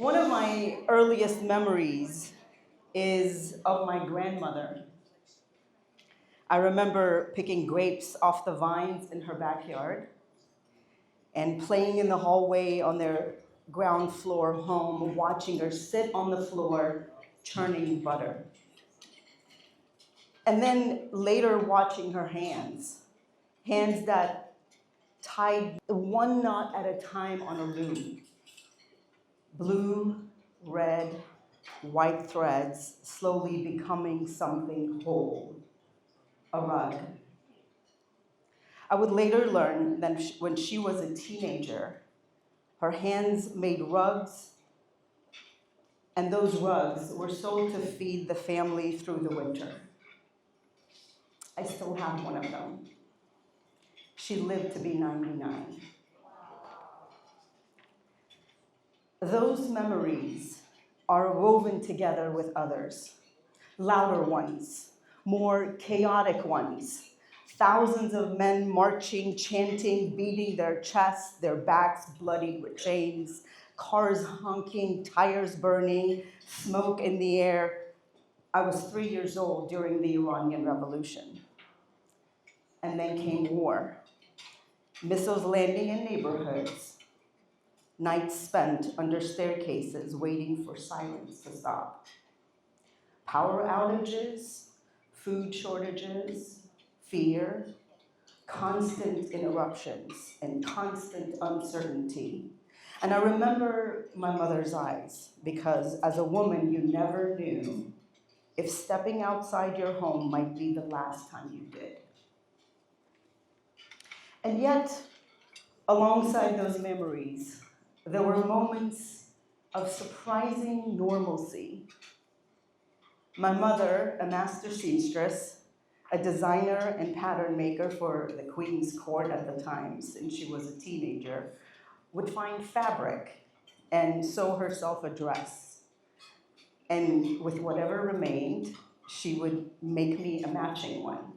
One of my earliest memories is of my grandmother. I remember picking grapes off the vines in her backyard and playing in the hallway on their ground floor home, watching her sit on the floor churning butter. And then later watching her hands that tied one knot at a time on a loom. Blue, red, white threads slowly becoming something whole, a rug. I would later learn that when she was a teenager, her hands made rugs, and those rugs were sold to feed the family through the winter. I still have one of them. She lived to be 99. Those memories are woven together with others, louder ones, more chaotic ones. Thousands of men marching, chanting, beating their chests, their backs bloodied with chains, cars honking, tires burning, smoke in the air. I was 3 years old during the Iranian Revolution. And then came war. Missiles landing in neighborhoods, nights spent under staircases waiting for silence to stop. Power outages, food shortages, fear, constant interruptions, and constant uncertainty. And I remember my mother's eyes, because as a woman, you never knew if stepping outside your home might be the last time you did. And yet, alongside those memories, there were moments of surprising normalcy. My mother, a master seamstress, a designer and pattern maker for the Queen's Court at the time, since she was a teenager, would find fabric and sew herself a dress. And with whatever remained, she would make me a matching one.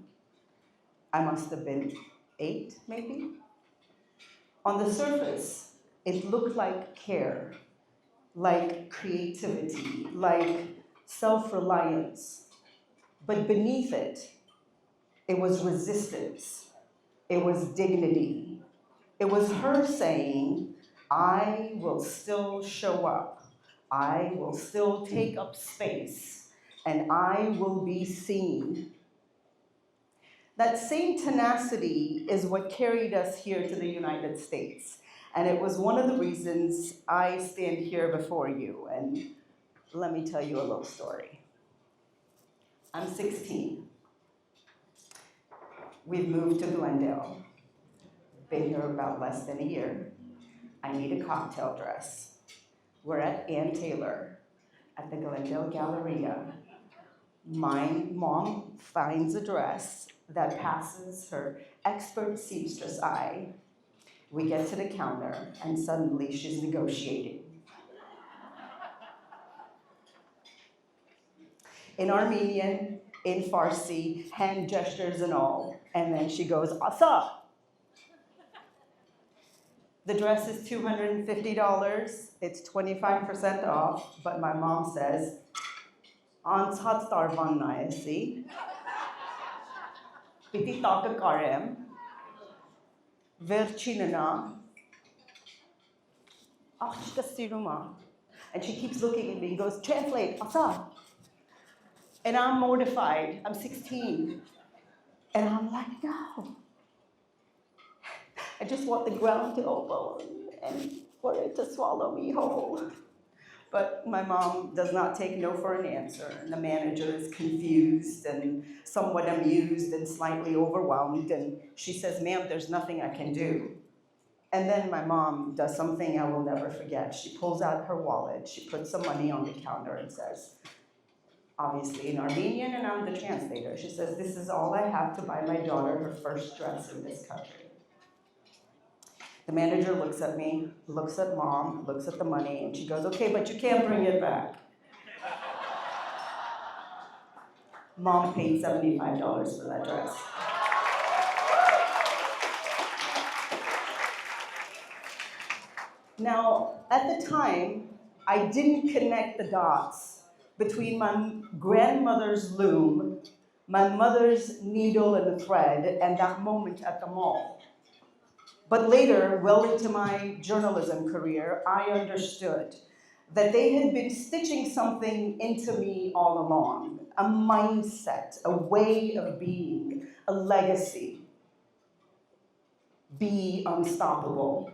I must have been 8, maybe? On the surface, it looked like care, like creativity, like self-reliance. But beneath it, it was resistance. It was dignity. It was her saying, I will still show up. I will still take up space, and I will be seen. That same tenacity is what carried us here to the United States. And it was one of the reasons I stand here before you. And let me tell you a little story. I'm 16. We've moved to Glendale. Been here about less than a year. I need a cocktail dress. We're at Ann Taylor at the Glendale Galleria. My mom finds a dress that passes her expert seamstress eye. We get to the counter, and suddenly she's negotiating. In Armenian, in Farsi, hand gestures and all. And then she goes, Asa. The dress is $250. It's 25% off, but my mom says, Anshat tarvan naesi. Piti taka karem. Verchinana. Ashka siruma. And she keeps looking at me and goes, translate, Asa. And I'm mortified. I'm 16. And I'm like, no. I just want the ground to open and for it to swallow me whole. But my mom does not take no for an answer. And the manager is confused and somewhat amused and slightly overwhelmed. And she says, ma'am, there's nothing I can do. And then my mom does something I will never forget. She pulls out her wallet. She puts some money on the counter and says, obviously in Armenian, and I'm the translator. She says, this is all I have to buy my daughter her first dress in this country. The manager looks at me, looks at mom, looks at the money, and she goes, okay, but you can't bring it back. Mom paid $75 for that dress. Now, at the time, I didn't connect the dots between my grandmother's loom, my mother's needle and thread, and that moment at the mall. But later, well into my journalism career, I understood that they had been stitching something into me all along, a mindset, a way of being, a legacy. Be unstoppable.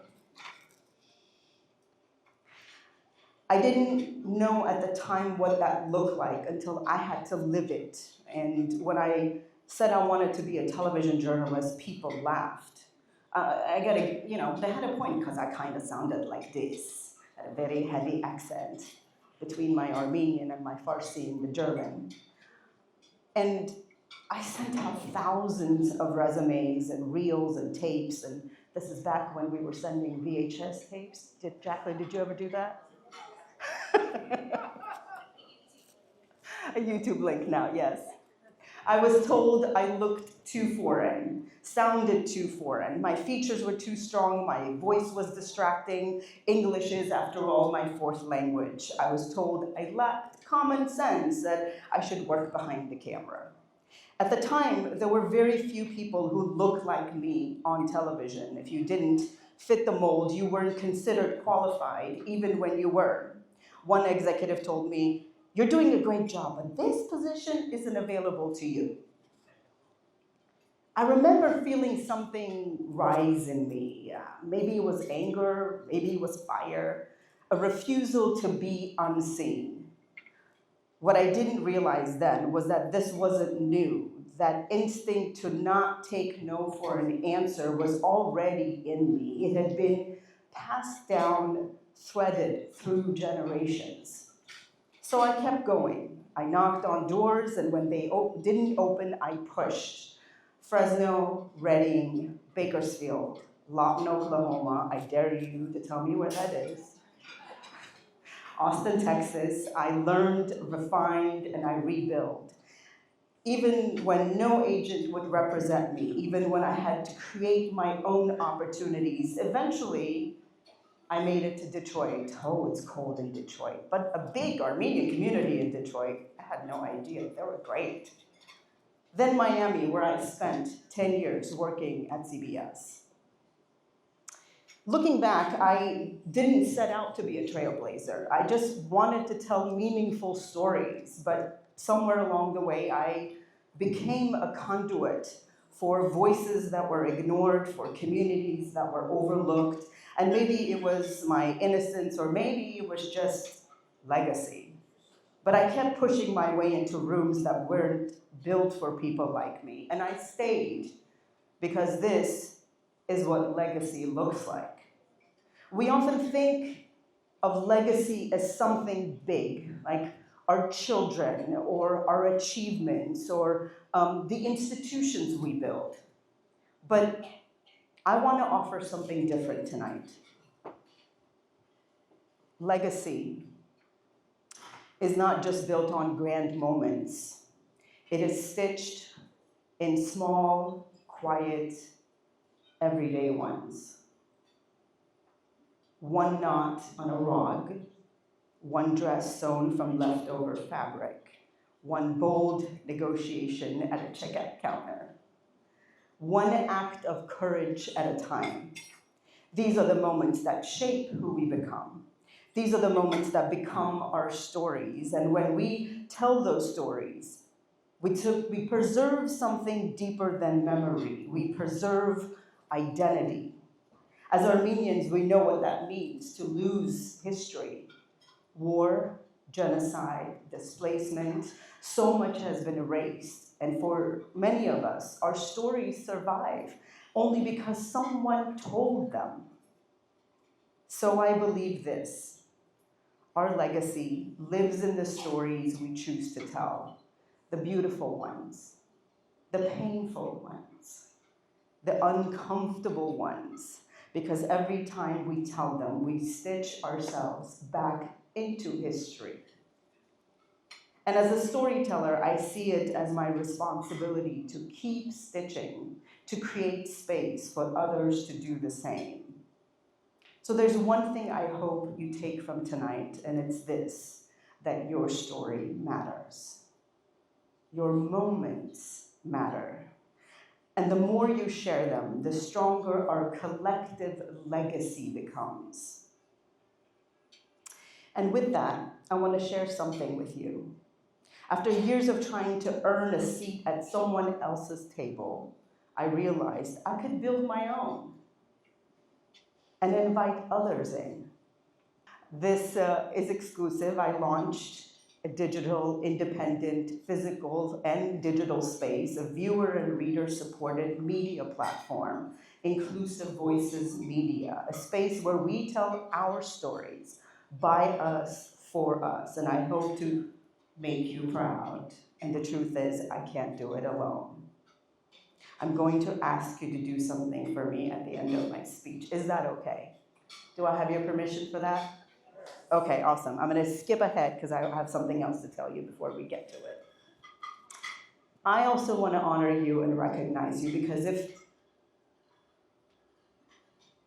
I didn't know at the time what that looked like until I had to live it. And when I said I wanted to be a television journalist, people laughed. I gotta, they had a point because I kind of sounded like this, had a very heavy accent between my Armenian and my Farsi and the German. And I sent out thousands of resumes and reels and tapes, and this is back when we were sending VHS tapes. Jacqueline, did you ever do that? A YouTube link now, yes. I was told I looked too foreign, sounded too foreign. My features were too strong, my voice was distracting. English is, after all, my fourth language. I was told I lacked common sense, that I should work behind the camera. At the time, there were very few people who looked like me on television. If you didn't fit the mold, you weren't considered qualified, even when you were. One executive told me, "You're doing a great job, but this position isn't available to you." I remember feeling something rise in me. Maybe it was anger, maybe it was fire, a refusal to be unseen. What I didn't realize then was that this wasn't new. That instinct to not take no for an answer was already in me. It had been passed down, threaded through generations. So I kept going. I knocked on doors, and when they didn't open, I pushed. Fresno, Redding, Bakersfield, Lawton, Oklahoma. I dare you to tell me where that is. Austin, Texas. I learned, refined, and I rebuilt. Even when no agent would represent me, even when I had to create my own opportunities, eventually I made it to Detroit. Oh, it's cold in Detroit. But a big Armenian community in Detroit, I had no idea. They were great. Then Miami, where I spent 10 years working at CBS. Looking back, I didn't set out to be a trailblazer. I just wanted to tell meaningful stories, but somewhere along the way, I became a conduit for voices that were ignored, for communities that were overlooked, and maybe it was my innocence, or maybe it was just legacy. But I kept pushing my way into rooms that weren't built for people like me, and I stayed, because this is what legacy looks like. We often think of legacy as something big, like our children, or our achievements, or the institutions we build. But I want to offer something different tonight. Legacy is not just built on grand moments. It is stitched in small, quiet, everyday ones. One knot on a rug, one dress sewn from leftover fabric, one bold negotiation at a checkout counter, one act of courage at a time. These are the moments that shape who we become. These are the moments that become our stories. And when we tell those stories, we preserve something deeper than memory. We preserve identity. As Armenians, we know what that means to lose history. War, genocide, displacement, so much has been erased. And for many of us, our stories survive only because someone told them. So I believe this: our legacy lives in the stories we choose to tell, the beautiful ones, the painful ones, the uncomfortable ones, because every time we tell them, we stitch ourselves back into history. And as a storyteller, I see it as my responsibility to keep stitching, to create space for others to do the same. So there's one thing I hope you take from tonight, and it's this, that your story matters. Your moments matter. And the more you share them, the stronger our collective legacy becomes. And with that, I want to share something with you. After years of trying to earn a seat at someone else's table, I realized I could build my own and invite others in. This is exclusive. I launched a digital, independent, physical, and digital space, a viewer and reader-supported media platform, Inclusive Voices Media, a space where we tell our stories by us, for us, and I hope to make you proud. And the truth is, I can't do it alone. I'm going to ask you to do something for me at the end of my speech. Is that okay? Do I have your permission for that? Okay, awesome. I'm going to skip ahead because I have something else to tell you before we get to it. I also want to honor you and recognize you, because if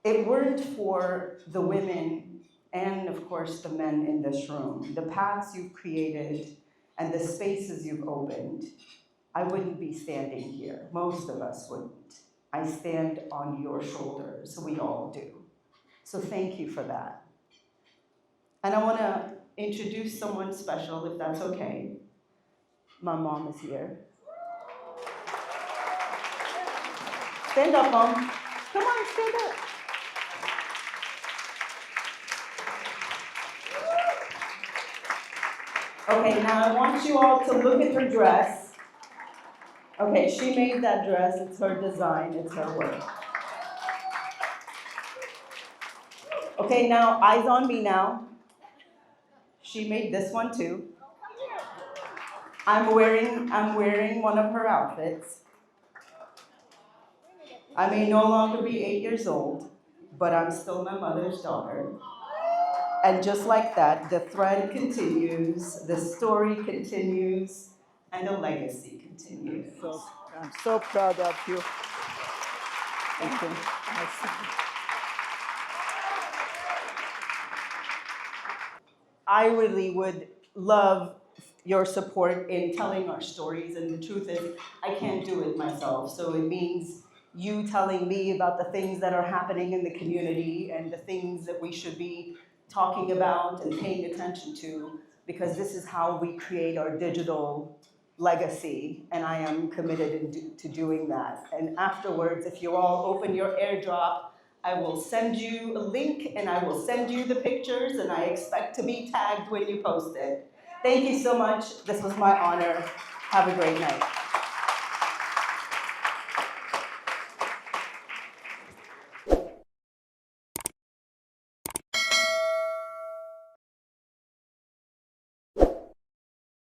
it weren't for the women and, of course, the men in this room, the paths you've created and the spaces you've opened, I wouldn't be standing here. Most of us wouldn't. I stand on your shoulders. We all do. So thank you for that. And I want to introduce someone special, if that's okay. My mom is here. Stand up, Mom. Come on, stand up. Okay, now I want you all to look at her dress. Okay, she made that dress. It's her design. It's her work. Okay, now eyes on me now. She made this one too. I'm wearing one of her outfits. I may no longer be 8 years old, but I'm still my mother's daughter. And just like that, the thread continues, the story continues, and the legacy continues. So, I'm so proud of you. Thank you. I really would love your support in telling our stories, and the truth is, I can't do it myself. So it means you telling me about the things that are happening in the community and the things that we should be talking about and paying attention to, because this is how we create our digital legacy, and I am committed to doing that. And afterwards, if you all open your AirDrop, I will send you a link and I will send you the pictures, and I expect to be tagged when you post it. Thank you so much. This was my honor. Have a great night.